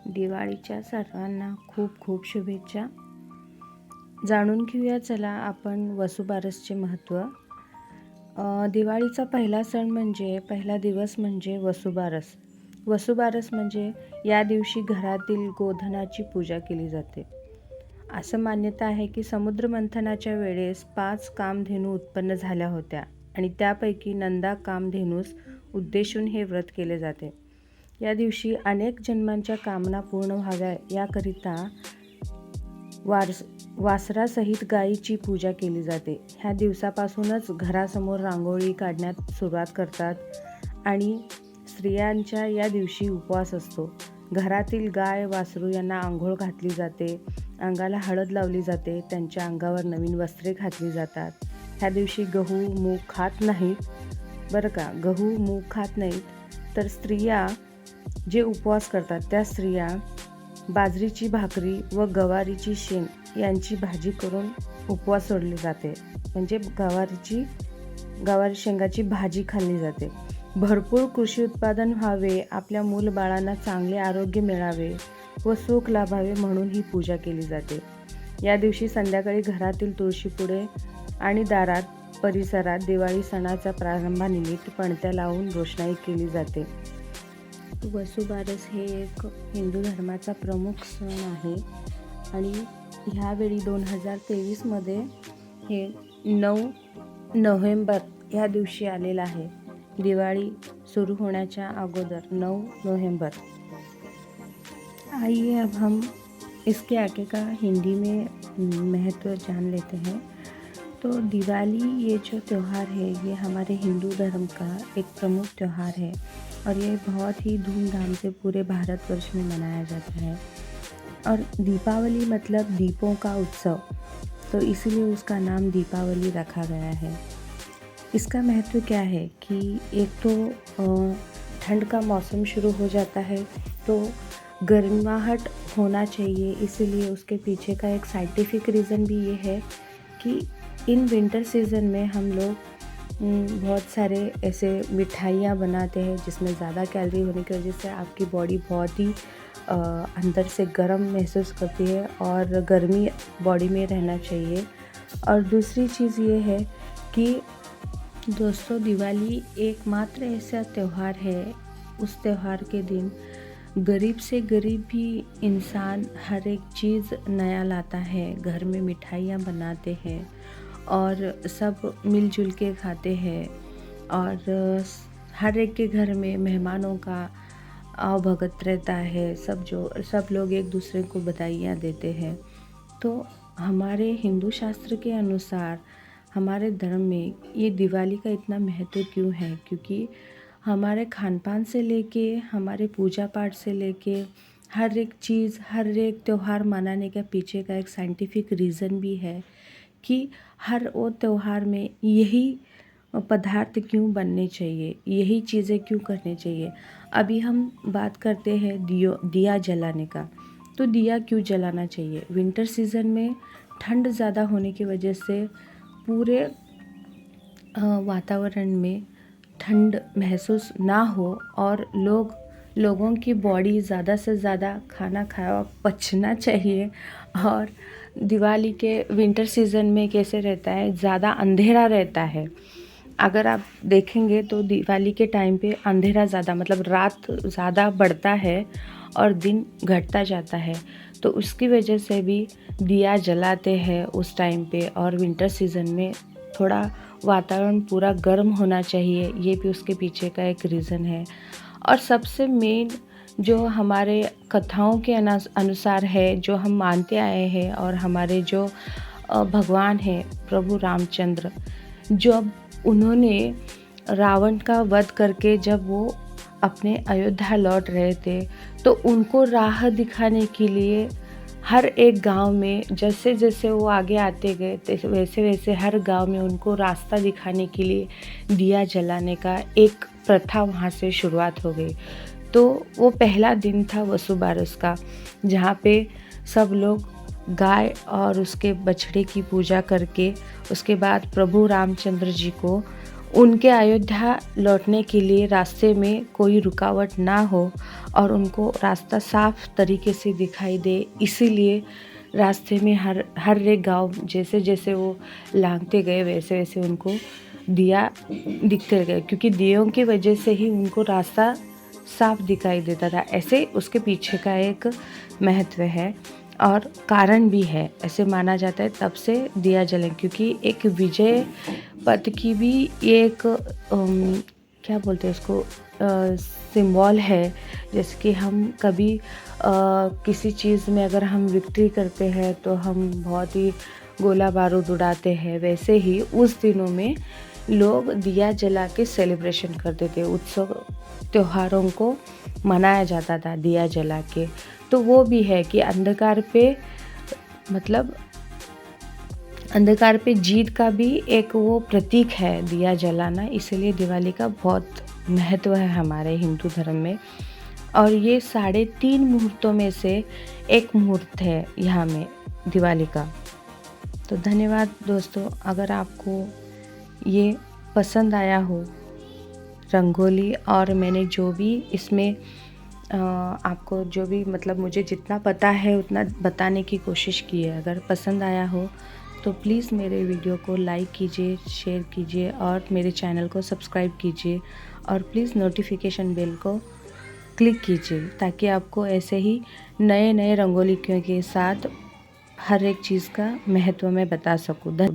दिवाळीच्या सर्वांना खूप खूप शुभेच्छा. जाणून घेऊया चला आपण वसुबारसचे महत्त्व. दिवाळीचा पहिला सण म्हणजे पहिला दिवस म्हणजे वसुबारस. वसुबारस म्हणजे या दिवशी घरातील गोधनाची पूजा केली जाते. असं मान्यता आहे की समुद्रमंथनाच्या वेळेस 5 कामधेनू उत्पन्न झाल्या होत्या आणि त्यापैकी नंदा कामधेनूस उद्देशून हे व्रत केले जाते. या दिवशी अनेक जन्मांच्या कामना पूर्ण व्हाव्या याकरिता वासरासहित गायीची पूजा केली जाते. ह्या दिवसापासूनच घरासमोर रांगोळी काढण्यात सुरुवात करतात आणि स्त्रियांच्या या दिवशी उपवास असतो. घरातील गाय वासरू यांना आंघोळ घातली जाते, अंगाला हळद लावली जाते, त्यांच्या अंगावर नवीन वस्त्रे घातली जातात. ह्या दिवशी गहू मूग खात नाहीत बरं का. गहू मूग खात नाहीत तर स्त्रिया जे उपवास करतात त्या स्त्रिया बाजरीची भाकरी व गवारीची शेंग यांची भाजी करून उपवास सोडले जाते. म्हणजे गवारी शेंगाची भाजी खाल्ली जाते. भरपूर कृषी उत्पादन व्हावे, आपल्या मूलबाळांना चांगले आरोग्य मिळावे व सुख लाभावे म्हणून ही पूजा केली जाते. या दिवशी संध्याकाळी घरातील तुळशीपुढे आणि दारात परिसरात दिवाळी सणाच्या प्रारंभानिमित्त पणत्या लावून रोषणाई केली जाते. वसुबारस हे एक हिंदू धर्माचा प्रमुख सण आहे आणि ह्यावेळी 2023मध्ये हे 9 नोव्हेंबर ह्या दिवशी आलेलं आहे. दिवाळी सुरू होण्याच्या अगोदर 9 नवंबर. आइए अब हम इसके आगे का हिंदी में महत्व जान लेते हैं. तो दिवाली ये जो त्यौहार है ये हमारे हिंदू धर्म का एक प्रमुख त्यौहार है और ये बहुत ही धूमधाम से पूरे भारतवर्ष में मनाया जाता है. और दीपावली मतलब दीपों का उत्सव, तो इसीलिए उसका नाम दीपावली रखा गया है. इसका महत्व क्या है कि एक तो ठंड का मौसम शुरू हो जाता है तो गर्माहट होना चाहिए, इसीलिए उसके पीछे का एक साइंटिफिक रीज़न भी ये है कि इन विंटर सीज़न में हम लोग बहुत सारे ऐसे मिठाइयाँ बनाते हैं जिसमें ज़्यादा कैलोरी होने की वजह से आपकी बॉडी बहुत ही अंदर से गर्म महसूस करती है और गर्मी बॉडी में रहना चाहिए. और दूसरी चीज़ ये है कि दोस्तों दिवाली एकमात्र ऐसा त्यौहार है, उस त्यौहार के दिन गरीब से गरीब भी इंसान हर एक चीज़ नया लाता है, घर में मिठाइयाँ बनाते हैं और सब मिलजुल के खाते हैं और हर एक के घर में मेहमानों का आवभगत रहता है. सब लोग एक दूसरे को बधाइयाँ देते हैं. तो हमारे हिंदू शास्त्र के अनुसार हमारे धर्म में ये दिवाली का इतना महत्व क्यों है, क्योंकि हमारे खान पान से लेके हमारे पूजा पाठ से लेके हर एक चीज़, हर एक त्यौहार मनाने के पीछे का एक साइंटिफिक रीज़न भी है कि हर वो त्यौहार में यही पदार्थ क्यों बनने चाहिए, यही चीज़ें क्यों करनी चाहिए. अभी हम बात करते हैं दिया जलाने का. तो दिया क्यों जलाना चाहिए? विंटर सीज़न में ठंड ज़्यादा होने की वजह से पूरे वातावरण में ठंड महसूस ना हो और लोगों की बॉडी ज़्यादा से ज़्यादा खाना खाया पचना चाहिए. और दिवाली के विंटर सीज़न में कैसे रहता है, ज़्यादा अंधेरा रहता है. अगर आप देखेंगे तो दिवाली के टाइम पे अंधेरा ज़्यादा मतलब रात ज़्यादा बढ़ता है और दिन घटता जाता है. तो उसकी वजह से भी दिया जलाते हैं उस टाइम पे. और विंटर सीज़न में थोड़ा वातावरण पूरा गर्म होना चाहिए, ये भी उसके पीछे का एक रीज़न है. और सबसे मेन जो हमारे कथाओं के अनुसार है, जो हम मानते आए हैं और हमारे जो भगवान हैं प्रभु रामचंद्र, जब उन्होंने रावण का वध करके जब वो अपने अयोध्या लौट रहे थे तो उनको राह दिखाने के लिए हर एक गांव में जैसे जैसे वो आगे आते गए वैसे वैसे हर गांव में उनको रास्ता दिखाने के लिए दिया जलाने का एक प्रथा वहाँ से शुरुआत हो गई. तो वो पहला दिन था वसुबारस का, जहाँ पे सब लोग गाय और उसके बछड़े की पूजा करके उसके बाद प्रभु रामचंद्र जी को उनके अयोध्या लौटने के लिए रास्ते में कोई रुकावट ना हो और उनको रास्ता साफ तरीके से दिखाई दे, इसीलिए रास्ते में हर एक गांव जैसे जैसे वो लांघते गए वैसे वैसे उनको दिया दिखते गए, क्योंकि दियों की वजह से ही उनको रास्ता साफ दिखाई देता था। ऐसे उसके पीछे का एक महत्व है और कारण भी है। ऐसे माना जाता है तब से दिया जले, क्योंकि एक विजय पथ की भी ये एक क्या बोलते हैं उसको, सिंबल है। जैसे कि हम कभी किसी चीज़ में अगर हम विक्ट्री करते हैं तो हम बहुत ही गोला बारूद उड़ाते हैं, वैसे ही उस दिनों में लोग दिया जला के सेलिब्रेशन करते थे। उत्सव त्योहारों को मनाया जाता था दिया जला के। तो वो भी है कि अंधकार पे जीत का भी एक वो प्रतीक है दिया जलाना, इसलिए दिवाली का बहुत महत्व है हमारे हिंदू धर्म में। और ये 3.5 मुहूर्तों में से एक मुहूर्त है यहाँ में दिवाली का। तो धन्यवाद दोस्तों, अगर आपको ये पसंद आया हो रंगोली, और मैंने जो भी इसमें आपको जो भी मतलब मुझे जितना पता है उतना बताने की कोशिश की है, अगर पसंद आया हो तो प्लीज़ मेरे वीडियो को लाइक कीजिए, शेयर कीजिए और मेरे चैनल को सब्सक्राइब कीजिए और प्लीज़ नोटिफिकेशन बेल को क्लिक कीजिए, ताकि आपको ऐसे ही नए नए रंगोलियों के साथ हर एक चीज़ का महत्व मैं बता सकूँ।